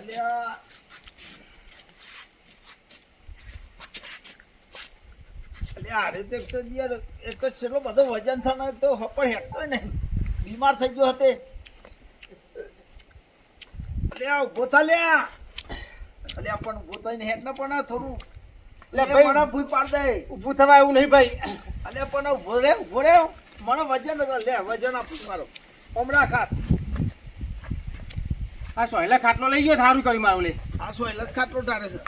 અલ્યા અરે તે તો યાર એક જ છેલ્લો બધો વજન છે ને તો હપર હેઠતો નહીં બીમાર થઈ ગયો હતે અલ્યા ઉભો થા લ્યા અલ્યા પણ ઉભો થઈને હેઠ ના પણ થોડું લે ભાઈ મને ભૂઈ પાડ દે ઊભું થવા એવું નહીં ભાઈ. અલ્યા પણ ઉભો રે મને વજન લે વજન આપું મારો ઓમરા ખાત આ સોયલા ખાટલો લઈ ગયો સારું કર્યું મારું લે. આ સોયલા જ ખાટલો ટાળે છે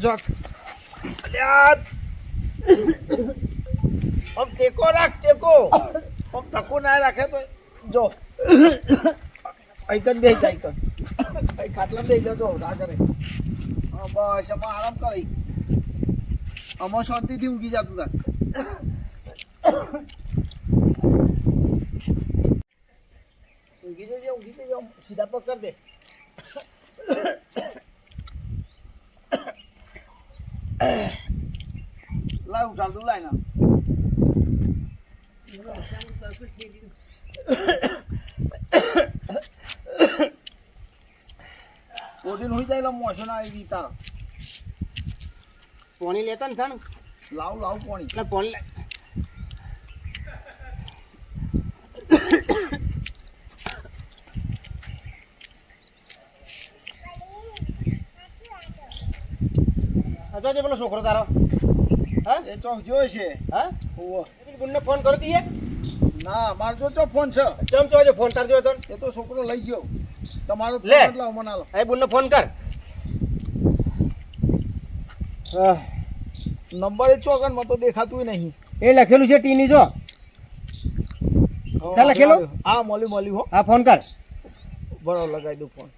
જો અલ્યા આમ ટેકો રાખ ટેકો આમ ધક્કો ના રાખે તો જો આઈકન બેસી જાય આઈકન ખાટલા બેસી જજો ના કરે હા બસ એમાં આરામ કરી આમાં શાંતિથી ઊંઘી જતું તાર ઊંઘી જજો સીધા પગ કર દે લાવ ઉઠાડ દઉં લાઈ ના ઓડીન હોઈ જાય મોશન આવી તારા પોણી લેતા ને થાનું લાવ પોણી એટલે પોણી લે. હતો જે પેલો છોકરો તારો હા એ ચોક જોયો છે હા ઓવો બુનને ફોન કરી દઈએ. ના મારો જો ફોન છે ચમ જો ફોન તાર જોયો તો એ તો છોકરો લઈ ગયો તમારો લે. ફોન લાવ મને આલો એ બુનને ફોન કર. નંબર એ ચોકન માં તો દેખાતું નહીં એ લખેલું છે ટીની જો શા લખેલું? હા મોલી હો હા ફોન કર. બરાબર લગાવી દઉં ફોન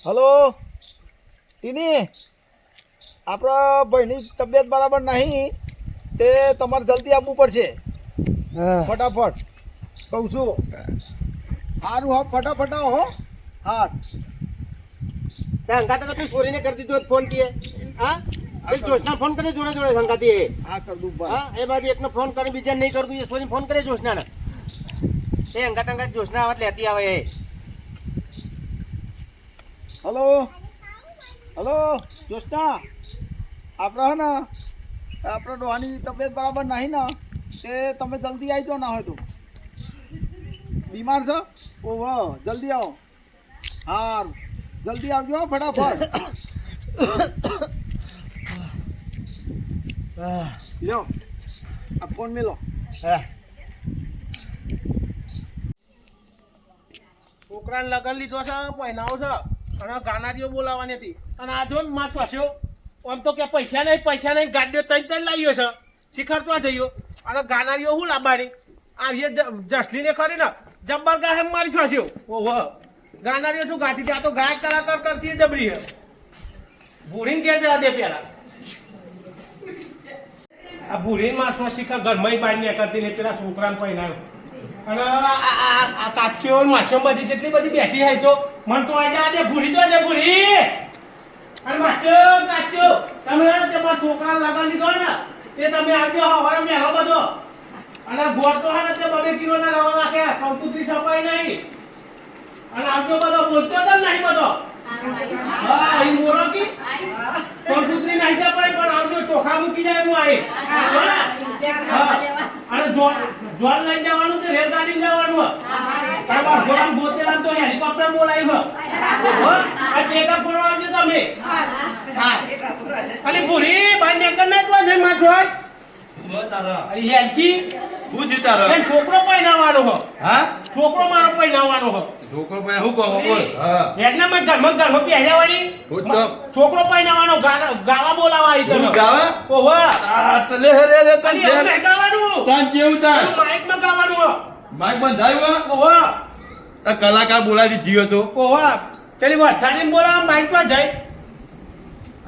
હલો ટીની આપણા ભાઈની તબિયત બરાબર નહીં તે તમારે જલ્દી આવવું પડશે ફટાફટ કહું છું સારું હા ફટાફટ આવો હો હા હંગાતે તો તું છોરીને કરી દીધો ફોન કીએ હા પેલી જોશના ફોન કરે જોડે હંગાતી હા કર દઉં હા એ બાજુ એકનો ફોન કરી બીજા નહીં કરતું એ સોરી ફોન કરે જોશના ને એ હંગાત જોશના આવત લેતી આવે એ હલો હલો જોશના આપણે હે ને આપણે ડોહાની તબિયત બરાબર નહીં ને તે તમે જલ્દી આવી જાઓ ના હોય તો બીમાર છો ઓહો જલ્દી આવો હા જલ્દી આવજો હો ફટાફટ લ્યો આ ફોન મેલો છોકરાને લગન લીધો છે પહેનાવો છે અને ગાનારીઓ બોલાવવાની હતી અને આ જો માર સ્વાસ્યો આમ તો કે પૈસા નહીં ગાડીઓ ત્રણ લાવ્યો છે શિખર તો જઈયો અને ગાનારીઓ શું લાવવાની આ જસલીને ખરી ને જબ્બર ગાય મારી સ્વાસ્યો ઓહો ગાનારીઓ શું ગાતી આ તો ગાયક કલાકાર કરતી જબરી હે ભૂરીને કે જવા દે પેલા આ ભૂરીને મારસો શિખર ઘરમાં બાઈ ને કરતી ને પેલા છોકરાને પહેનાયો અને આ કાચીઓ માછો બધી જેટલી બધી બેઠી હોય તો મન તો આજે ભૂરી તો આજે ભૂરી અને માછો કાચીઓ તમે તમારા છોકરા લગન લીધો ને તે તમે આવજો હવારે મેળો બધો અને ગોળ તો હા તે 2 કિલોના રવા નાખ્યા કંકુતરી સપાઈ નહીં અને આવજો બધો બોલતો તો નહીં બધો હા એ મોરો કી કંકુતરી નહીં સપાઈ પણ આવજો ચોખા મૂકી જાય હું આવી અને જોન લઈ જવાનું કે રેલગાડી જવાનું તમાર જોન બોતેલામ તો હેલિકોપ્ટર બોલાવ્યું આ ટેકા ફોડવા આવજો તમે હા અને પૂરી બાર નેકર ના તો જઈ માં છોડ તારા અરે હેલકી શું છે તારા એ છોકરો પહેનાવાનો હો હા છોકરો મારો પહેનાવાનો હો છોકરો ભાઈ હું કહું બોલ હા હેડના માં ઘરમાં પહેરાવાની છોકરો પહેનાવાનો ગાવા બોલાવા આવી હું તમે ગાવા ઓહો આ તલે રે રે તન અને એવું ગાવાનું તાન જેવું તાન માઈક માં ગાવાનું હો માઈક બંધાયો ઓહો આ કલાકાર બોલાવી દીધો તો ઓહો પેલી વરસાદી બોલાવા માઈક પર જાય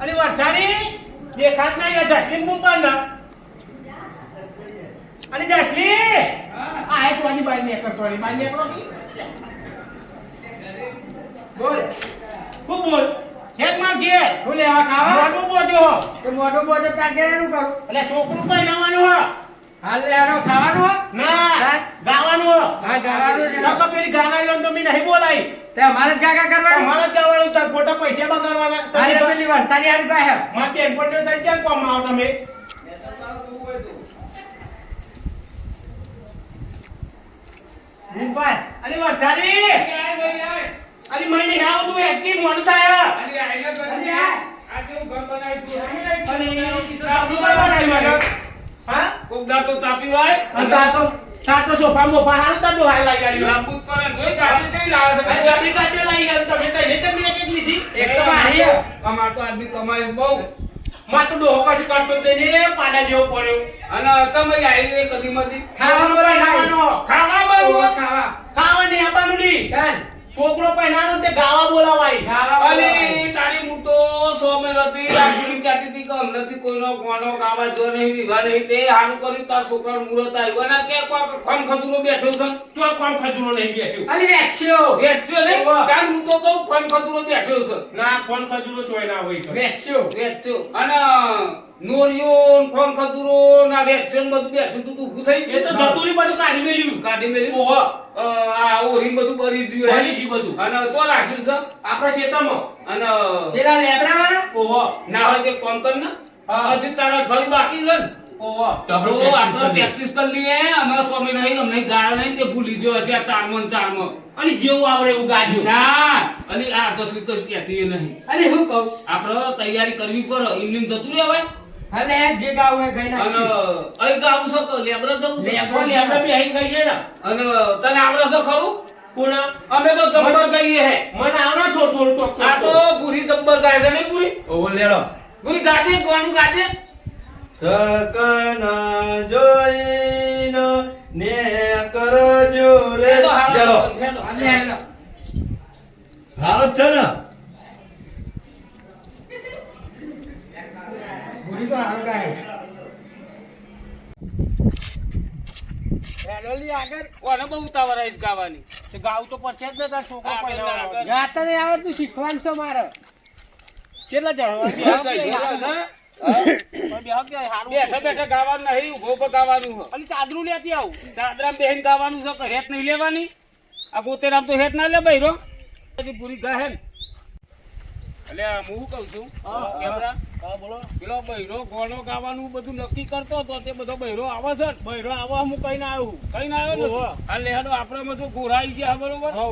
અરે વરસાદી દેખાત નહીં જસલીન મુંબઈ ના અરે જસલી આ એક વાળી બાઈ ને કરતો વાળી બાઈ ને કરો બોલ ખૂબ બોલ એક માં ઘે બોલે આ ખાવા મોટો બોજો તો મોટો બોજો તાકે નું કરો એટલે છોકરું પહેનાવાનું હો હાલ લે આનો ખાવાનું હો ના ગાવા હા, ગાવાનું છે. નકર પેલી ગાનારીઓ તો મેં નહીં બોલાઈ. તે અમારે જ કાકા કરવાનું તમારે જ ગાવાનું તાર ખોટા પૈસા બગાડવાના. મારી તમે પેલી વરસાદી આવી પાસે મારી બેનપણીઓ થઈ ક્યાં કોમમાં આવો તમે? ભૂપાલ અલી વરસાદી! અલી મહિને આવો તું એકથી મોડું થાય. અલી ચાપલું બનાવ્યું મને. હા? અને તાર તો સોફા મોફા હારું તાર ડોહાઈ લાઈ આલ્યું. આ ગાડી કાઢ્યો લાઈ આલ્યું. તમે તો એને તમે એક લીધી. માં તો ડોહો કશું કરતો જ નહીં ને, પાડા જેવો પડ્યો. ખાવાનું ખાવા નહીં આપવાનું નહીં. છોકરો પહેલાનો તે ગાવા બોલાવાય. તો કોમ ખજૂરો નહીં બેઠ્યું. અલી વેચ્યો ના કોણ ખજૂરો ચોય ના હોય તો. એ તો જતુરી બધું કાઢી મેલ્યું. ઓહો. ભરી ગયું બધું. આપણા શેતામાં. પેલા લેબડા વાળા ઓહો. ના હોય તે કોમ કર ને હા. હજી તારા અઠવાડિયું બાકી છે ને ઓહો. તો આપણે પ્રેક્ટિસ કરી લઈએ અમારા સ્વામી નહીં અમને ગાળા નહીં તે ભૂલી ગયો હશે આ ચારમાં અને જેવું આવડે એવું ગાજ્યું. ના અને આ જસલી તો કહેતી નહીં અલી હું કહું આપણે તૈયારી કરવી પડે એમને જતું રહેવાય હલે જે ગાવ હે ગઈ અને નાખી અહીં ગાવું છે તો લેબડે જવું છે આપણે આપણે બેહીને ગઈએ ને. અને તને આવડે છે ખરું કોના? અમે તો જબ્બર કહીએ હે મને આવડે થોડું ચોખ્ખું. આ તો પૂરી જબ્બર ગાય છે નહીં પૂરી ઓહો લેડો પૂરી ગાજે કોનું ગાજે સકના જોઈન ને કરજો રે એ તો હારો લેડો છે હેડો. હલે હેલો હાલો છે ને ભૂરી તો હાર ગાય હેલોલી આગળ ઓને બહુ ઉતાવળ આવીશ ગાવાની તે ગાવ તો પડશે જ ને તાર છોકરો આગળ, પહેલાનો. આગળ. ગાતા નહીં આવડતું શીખવાનું છે મારે કેટલા જણ? બેઠા બેઠા ગાવાનું નહીં ઉભો ઉભો ગાવાનું છે અલી ચાદરું લેતી આવું. ચાદરામ બેહીને ગાવાનું છે કે હેત નહીં લેવાની આ પોતેરામ તો હેત ના લે બૈરો પછી પૂરી ગાહે ને એટલે હું શું કહું છું કેવડા હા બોલો. પેલો બૈરો ગોળો ગાવાનું બધું નક્કી કરતો તો તે બધો બૈરો આવે છે ને બૈરો આવો હું કઈ ના આવ્યું. કઈ ના આવ્યો ઓહો. ને એટલે હેડો આપણે બધું ગોરાઈ ગયા બરોબર હઉ.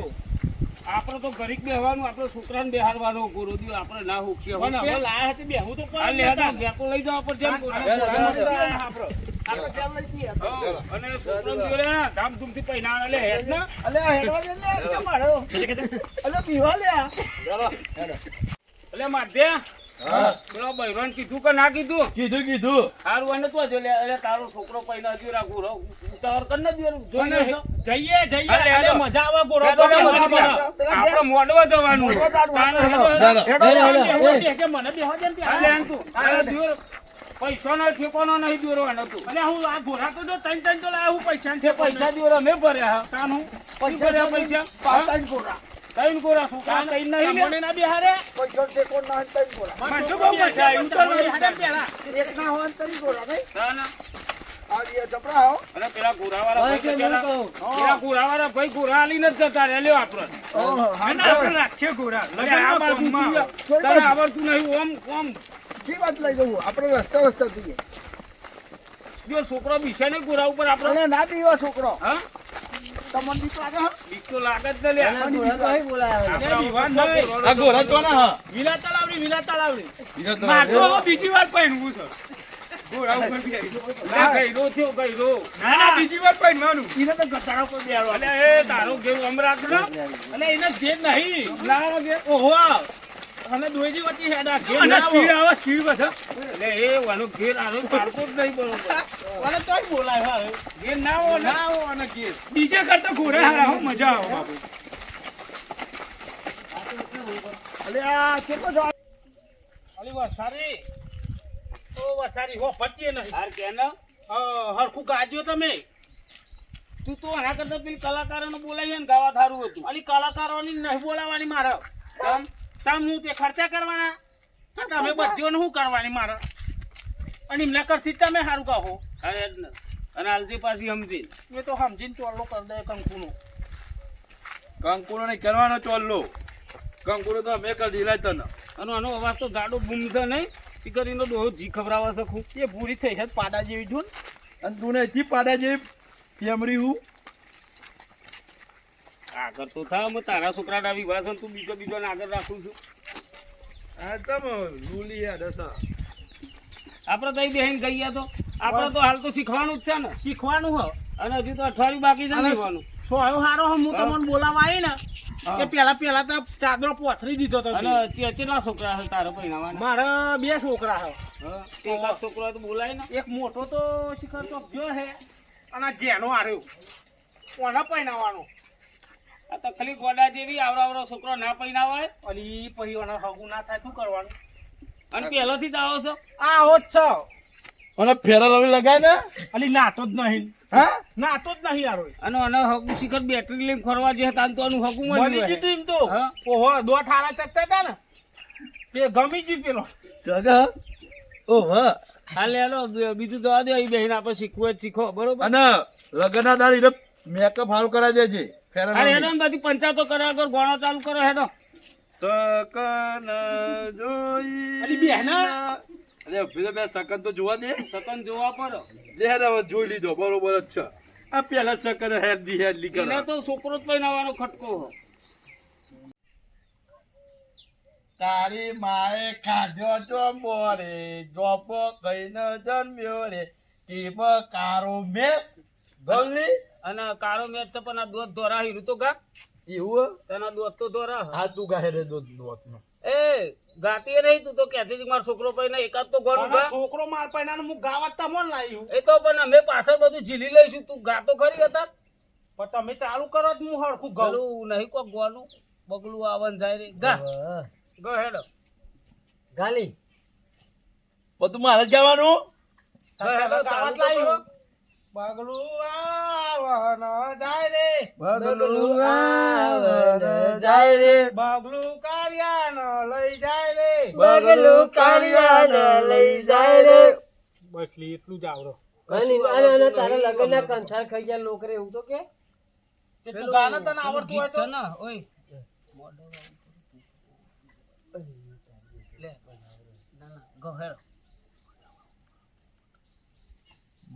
આપણે તો ઘડીક બેહવાનું આપણે છોકરાને બેહારવાનો ગોરો દિયો આપણે ના હુકીએ પણ હવે લાયા હતી બેહું તો કોણ એટલે હેડો ઘેર તો લઈ જવા પડશે એમ ગોરા. આપણે ચાલ લઈ જઈએ. હઉ. અને છોકરાને દિયો રે ધામધૂમથી પહેરાણ એટલે હેડ ના અલે હેડવા દે ને, કેમ હાડો? અલે પીવા લે આ. એટલે માધ્યા હા પેલો બૈરોને કીધું કે ના કીધું કીધું સારું એને તો જો એટલે તારો છોકરો પહેલા જો રાખું રહો ઉતાવળ કર ને જોઈ અને લેશો. જઈએ જઈએ અલે, અલે હેડો. મજા આવે ગોરો હેડો, તો હેડો, બેહવા હેડો. દે. આપણે મોડવા જવાનું મોડવા જવાનું. તાને હેડો, હેડો. ચાલો. હેડો, હેડો, હેડો, હેડો. હેડો. કે મને બેહવા દે ને ત્યાં. અલે આમ તું અલે દિયો પૈસાનો ઠેકાનો નહીં દોરવાનો તું અલે હું આ ઘોડા તો જો ત્રણ તો લાયા હું પૈસા તે પૈસા દિયો મેં ભર્યા હા તાનું પૈસા ભર્યા પૈસા પાંચ ઘોડા કઈ ગોરા છોકરા કઈ નહીં તમને ના બિહારે પૈસા ટેકો ના તઈ બોલા મને તો બહુ મજા આવી. ઉતર વળી હાડે પેલા. એક ના હોય તઈ બોલા નહીં તાના આ જે ચપડા હો અને પેલા ગોરાવાળા ભાઈ તો ભાઈ પેલા કેમ કહું? પેલા ગોરાવાળા ભાઈ ગોરા આલીને જ જતા રહ્યા લ્યો આપણે ઓહો અને હા આપણે રાખીએ ઘોડા. એટલે આ બાજુ લગનમાં. તને આવડતું નહીં ઓમ ઓમ કી વાત લઈ જવું આપણે રસ્તા થઈએ જો છોકરો બીસે ને ગોરા ઉપર આપણે અને ના પીવા છોકરો હા તમને બીક લાગે હો બીક તો લાગે જ ને લ્યા. મને બીક નહીં બોલાય અલે વિવાદ નહીં. આ ગોરા તો ના હા વિલા તળાવડી, વિલા તળાવડી. બીજો તો માથું હવે બીજી વાર પહેરવું છે ઘોડા ઉપર બેહી. લે ગયરો થયો ગયરો ના ના બીજી વાર પહેરવાનું. એને તો ગધાડા પર બેહાડવાનું. અલે એ તારો ઘેર ઓમ રાખ ને અલે એને જેદ નહીં. ના ઘેર ઓહો અને દોઈજી વતી હેડા ઘેર અને ના આવો. સ્પીડ આવે સ્પીડ બધા એટલે એ વાનો ઘેર આનો પાડતો જ નહીં બરોબર અને તોય બોલાય હા. ઘેર ના આવો ને ના આવો અને ઘેર. બીજે કરતા ઘોડે હારા હો મજા આવે બાપુ અલે આ કેટલો જવા અલી વસારી ઓ વસારી હો પતીએ નહીં. હાર કે ને હરખું ગાજ્યો તમે. તું તો આના કરતા પેલી કલાકારોને બોલાવીએ ને ગાવા થારું હતું અલી કલાકારોની નહીં બોલાવાની મારે. તમ હું તે ખર્ચા કરવાના તો તમે બધીઓને શું કરવાની મારે અને એમના કરતી જ તમે સારું કહો. અરે જ ને અને હાલતી પાછી સમજી એ તો સમજીને ચોલ્લો કરી દે કંકુનો. કંકુરો નહીં કરવાનો ચોલ્લો. કંકુરો તો અમે કરી દીધા તને. અને આનો અવાજ તો જાડો બૂમ છે નહીં શિકારીનો ડોહો જી ખવડાવવા શકું એ ભૂરી થઈ છે પાડા જેવી છું અને તું નથી પાડ્યા જે ફેમરી હું. આગળ તો થા હું તારા છોકરાના વિવાહ છે ને તું બીજો ને આગળ રાખું છું આ તમે લુલી યાર હતા. આપણે તો અહીં બેહીને ગઈએ તો આપણે તો હાલ તો શીખવાનું જ છે ને શીખવાનું હ અને હજુ તો અઠવાડિયું બાકી છે ને શીખવાનું સોયો હારો હું તમને બોલાવા આવી ને કે પેલા તો ચાદરો પોથરી દીધો તો અને ચેચેલા છોકરા છે તારા પહેણાવાના મારા 2 છોકરા છે. એકાદ છોકરો તો બોલાય ને એક મોટો તો શિખર ચોક ગયો હે અને જેનો હાર્યો કોને પહેણાવાનો આ તો ખાલી ગોડા જેવી આવરો છોકરો ના પહેણાવાય અલી પછી ઓના હગું ના થાય શું કરવાનું? અને પહેલોથી જ આવો છો આવો જ છો અને ફેરા લવી લગાય ને. અલી નાતો જ નહીં. હા નાતો જ નહીં હારો અને આને હગું શિખર બેટરી લઈને ફરવા જે હતા તો આનું હગું મળી મળ્યું જીતું એમ તો હા. ઓહો દો ઠારા ચકતા હતા ને તે ગમી જી પેલો જગા ઓ હા. હાલે હાલો બીજું જવા દે અહીં બેહીને આપણે શીખવું જ શીખો બરોબર અને લગનના દાર એટલે મેકઅપ હારું કરાવી દેજે. ફેરા અરે લવલી. હેડો ને બધી પંચાયતો કર્યા વગર ગોણો ચાલુ કરો હેડો સકન જોઈ. અલી બેહના. અરે પેલો બે સકન તો જોવા દે. સકન જોવા પડો જે હેડ હવે જોઈ લીધો બરોબર જ છે. આ પેલા સકન હેડ એને કરે. તો છોકરો જ પહેરાવાનો ખટકો હો તારી માએ ખાધો તો મોરે જોપો કઈને જન્મ્યો રે ટીમ કારો મેસ ગોલી અને કાળો મેચ છે પણ આ દોધ ધોરા હીરું તો ગા એવું તેના દોધ તો ધોરા આ તું ગાહે રે દો દોતનો. એ ગાતી રહી તું તો કહેતી હતી મારો છોકરો પહેલા એકાદ તો ગોળું ગા છોકરો માર પૈણાનો હું ગાવા તમોન લાવ્યું એ તો પણ અમે પાછળ બધું ઝીલી લઈશું તું ગાતો ખરી હતા પણ તમે ચાલુ કરો તો હું હરખું ગાઉં. ગળું નહીં કોક ગોળું બગલું આવન જાય રે ગા ગો હેડો ગાલી બધું મારે જ જવાનું. ગો હેડો ચાલુ તો કરો. બગલું આવન જાય રે બગલું આવન જાય રે બગલું કારિયાન લઈ જાય રે બગલું કારિયાન લઈ જાય રે. બસ લી એટલું જ આવડો તારા લગ્ન ના કંસાર ખાઈ ગયા લોકો એવું તો કે તે તું ગાના તને આવડતું હોય ગીત તો છે ને ઓય લે ના ના ગો હેડો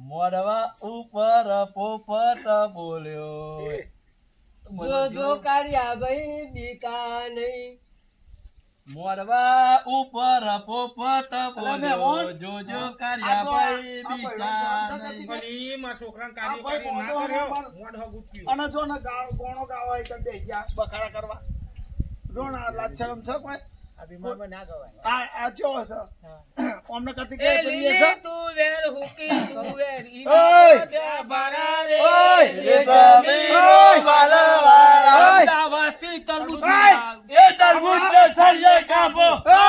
મોડવા ઉપર પોપટ બોલ્યો. જો જો કાર્યા ભાઈ બીકા નહીં મોડવા ઉપર પોપટ બોલ્યો. મેમોન. જોજો કાર્યાભાઈ બીજા નહીં. અલી મારા છોકરાને આ ભાઈ કાર્ય મોઢો ના કર્યો હમણાં મોઢ હગું થયું. અને જો ને ગોણો ગાવા હોય તો દે ગયા બખાડા કરવા જો ને આ લાચારમ છે કોઈ આ ચો છે અમને કતી કે એ પેલી લીલી છે તું વેર હુકી તું વેર ઈ ઓય! ના બારા રે ઓય! રેશમીનો બાલવાળા. દાવાસ્તી તરબૂચ એ તરબૂચનો સળિયો કાપો. ઓ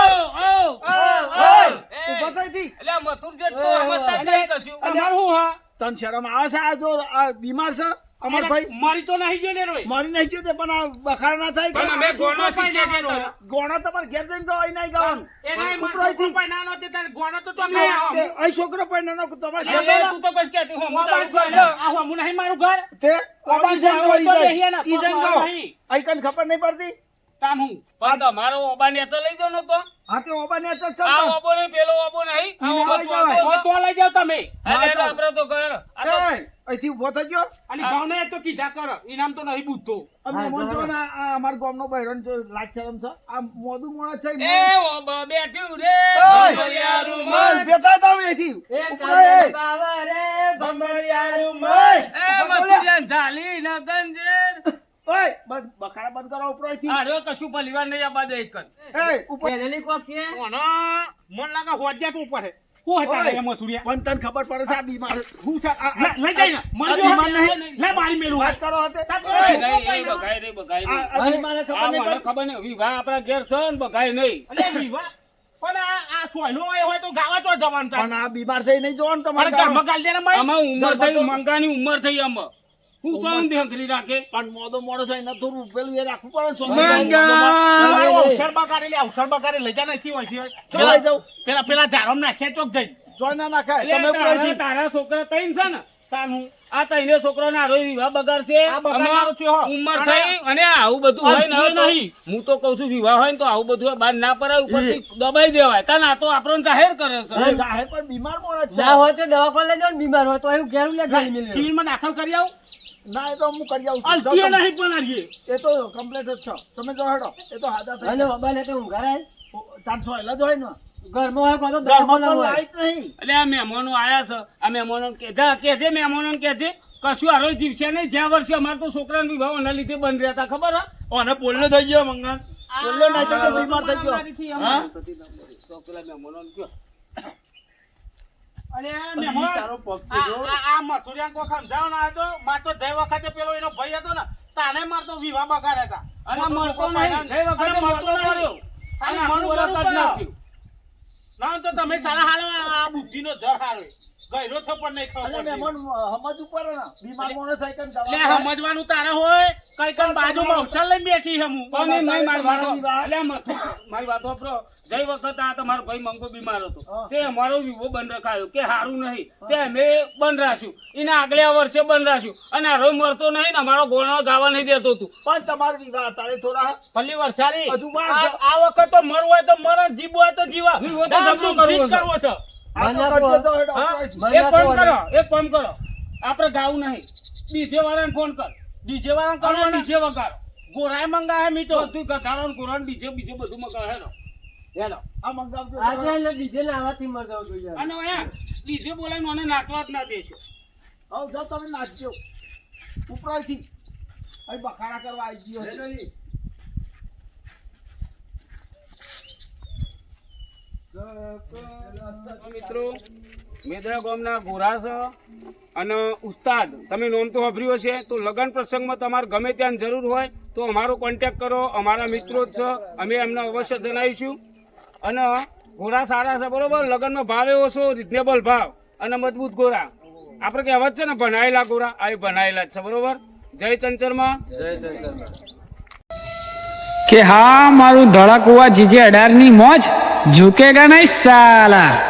એ ઉભા થઈ થી એટલે મથુર છે તો સમજતા જ નહીં કશું અમાર હું હા તન શરમ આવે છે આ જો આ બીમાર છે અમાર ભાઈ મારી તો નહીં ગયો ને રોય મારી નહીં ગયો તે પણ આ બખાડા ના થાય પણ અમે ગોળો શીખીએ છીએ તો. ગોણો તમારે ઘેર જઈને ગવાય નહીં ગાવાનું એના ઉપરાય થી પૈણાનો તે તારે ગોળો તો તમે આવો. તે અહીં છોકરો પણ નાનો તમારે અરે ઘેર એ જઈને તું તો કશ કહેતી હું મોબાઈલ ચાલુ છે. કર આ હું નહીં મારું ઘર તે ઓબાન જઈને ગો તો બેહીએ ને, ઈ જઈને તો ગો નહીં. અહીં કન ખબર નહીં પડતી તાન હું પણ તમારો ઓબા નેચો લઈ જાઓ ને તો હા તે ઓબાન ને ચક આ ઓબો નહીં પેલો ઓબો નહીં આ ઓબો લઈ જાઓ. ચોથો હો છે. તો લઈ જાવ તમે અરે એટલે આપણે તો ગયો આ તો અહીંથી ઉભો થઈ ગયો અલી ગાવને તો કીધા કર ઇનામ તો નહીં બુદ્ધો અમે મન જો ને આ અમાર ગામનો બહેરણ જો લાચારમ છે આ મોદું મોણા છે એ ઓબો બેઠ્યું રે ભમરિયારું મન. બેઠા તો અહીંથી એ ઉપરાય. કાલે બાવા રે ભમરિયારું મન. એ મથુરિયા ઝાલી ન ગંજેર ઓય બખાડા બંધ કરો ઉપર અહીંથી આ રહ્યો કશું ભલીવાર નહીં આ બાદ એક એ ઉપર પેનેલી કોક કે ઓનો મન લાગે હોજ્યા તું ઉપર હે હું હતા ઓય. રે મથુરિયા પણ તને ખબર પડે છે આ બીમાર હું છે આ- લઈ જાય ને આ મારી બીમાર નહીં લે મારી મેલું વાત કરો હતે બગાય નહીં એ બગાય નહીં બગાય આ નહીં આ બીમારને ખબર આ નહીં મને પડતી ખબર નહીં વિવાહ આપણા ઘેર છે ને બગાય નહીં અલે વિવાહ પણ આ સોયલો હોય તો ગાવા તો જવાનું પણ થાય આ બીમાર છે એ નહીં જોવાનું તમારે પણ ઘરમાં ગાલ દે ને મય આમાં ઉંમર થઈ મંગાની ઉંમર થઈ આમાં હું શું દેખરી રાખે પણ મોદો મોડો છે એને થોડું પેલું એ રાખવું પડે ને સોનું. મંગા. અવસર બગાડે અવસર બગાડે લઈ જા નથી હોય ચો લઈ જાઉં પેલા ઝાડમ નાખ્યા ચોક જઈ જોઈ ના નાખાય એટલે તમે ઉપર તારા અહીંથી. તારા છોકરા તૈન છે ને તાનું આ તઈને છોકરાને આરો વિવાહ બગાડશે આ બગાડનારો થયો હો. ઉંમર થઈ અને આવું બધું હોય ને આ હવે તો નહીં. હું તો કઉ છું વિવાહ હોય ને તો આવું બધું હોય, બહાર ના પડાય ઉપરથી દબાઈ દેવાય તાન આ તો આપણને જાહેર કરે છે અરે જાહેર પણ બીમાર માણસ છે. ના હોય તો દવાખાને લઈ જાઓ ને બીમાર હોય તો એવું ઘેર લે ખાલી મિલે સિવિલમાં દાખલ કરી આવું ના એ તો હું કરી આવું છું. અલતીએ જાઓ તમે. નહીં પણ આરીએ. એ તો કમ્પ્લીટ જ છો તમે જો હેડો એ તો હાજર થઈ અને બાબા તો ઊંઘા રહે ચારસો એલા જ હોય ને ઘરમાં હોય કોઈ તો ઘરમાં દવાખાને પણ હોય લાઈટ નહીં. એટલે આ મહેમાનો આયા છે આ મહેમાનો કે છે મહેમાનો કે છે કશું આરો જીવશે નહીં. જ્યાં વર્ષે અમારે તો છોકરાના વિવાહ એના લીધે બંધ રહ્યા હતા ખબર હે? ઓને પોલ્યો થઈ ગયો મંગન બોલ્યો નહીં તો કે બીમાર થઈ ગયો. અમારીથી હા? તો પેલા મહેમાનોને કયો. અરે ઈ મહેમાન, તારો પગ આ પીધો. આ મથુરિયાને કોઈ સમજાવવાનો આવ્યો તો માર તો જય વખતે પેલો એનો ભાઈ હતો ને તાને માર તો વિવાહ બગાડ્યા હતા. અને મળતો નહીં જઈ વખતે અને મળતો મળતો કર્યો નહીં. અને અને આખું મારું વરસ જ કરવું નાખ્યું. ના તો તમે સાલા હાલો આ બુદ્ધિનો જર હારો ગયરો થયો પણ નહીં અલ્યા ખબર મહેમાન સમજ ઉપર હે ને બીમાર માણસ થાય કે દવા લે ખાય. સમજવાનું તારે હોય કઈ કઈ બાજુમાં ઉછળ લઈને બેઠી છે હું પણ નહીં, નહીં, મારી વાતો તમારી વાત. અલ્યા મારી વાતો વાપરો. જઈ વખત આ તમારો ભાઈ મંગો બીમાર હતો હા. તે અમારો વિવો બંધ રખાયો કે સારું નહીં તે અમે બંધ રાખ્યું એના આગલા વર્ષે બંધ રાખ્યું અને આ રોજ મળતો નહીં ને અમારો ગોળો ગાવા નહીં દેતો તું પણ તમારો વિવાહ તારે થોડા ભલી વરસારી હજુ વાર છે. આ વખત તો મરવું હોય તો મરે જીવવું હોય તો જીવા જીવવો તો જબરું કરવું છે. કરવો છે આ તો મને કરજો તો- તો હેડો હા? આપણે. એક કામ કરો આપણે ગાવું નહીં ડીજે વાળાને ફોન કર ડીજે વાળા અને કરવાના ડીજે વગાડો ગોરાય મંગાયા મી તો બધું ગધાડો ને ગોરાને ડીજે બીજે બધું મગાવે હેડો હેડો આ મંગાવજો. આજે એટલે ડીજે ને આવાથી મર જાવ જોઈએ અને અહીંયા ડીજે બોલાવીને મને નાચવા જ ના દેશો હવે જાઓ તમે નાચજો ઉપરાયથી અહીં બખાડા કરવા આવી ગયો છે. મિત્રો મેદરા ગામના ગોરા છે અને ઉસ્તાદ તમે નોમ તો વાપર્યો છે તો લગ્ન પ્રસંગમાં તમારે ગમે ત્યાં જરૂર હોય તો અમારો કોન્ટેક કરો અમારા મિત્રો જ છે અમે એમને અવશ્ય જણાવીશું અને ગોરા સારા છે બરોબર લગ્નમાં ભાવ એવો છે રિઝનેબલ ભાવ અને મજબૂત ગોરા આપણે કહેવત છે ને ભણાયેલા ગોરા આ ભણાયેલા જ છે બરોબર જય ચંચરમાં કે હા મારું ધડાકુવા જીજે 18 ની મોજ ઝુકેગા નહીં સાલા.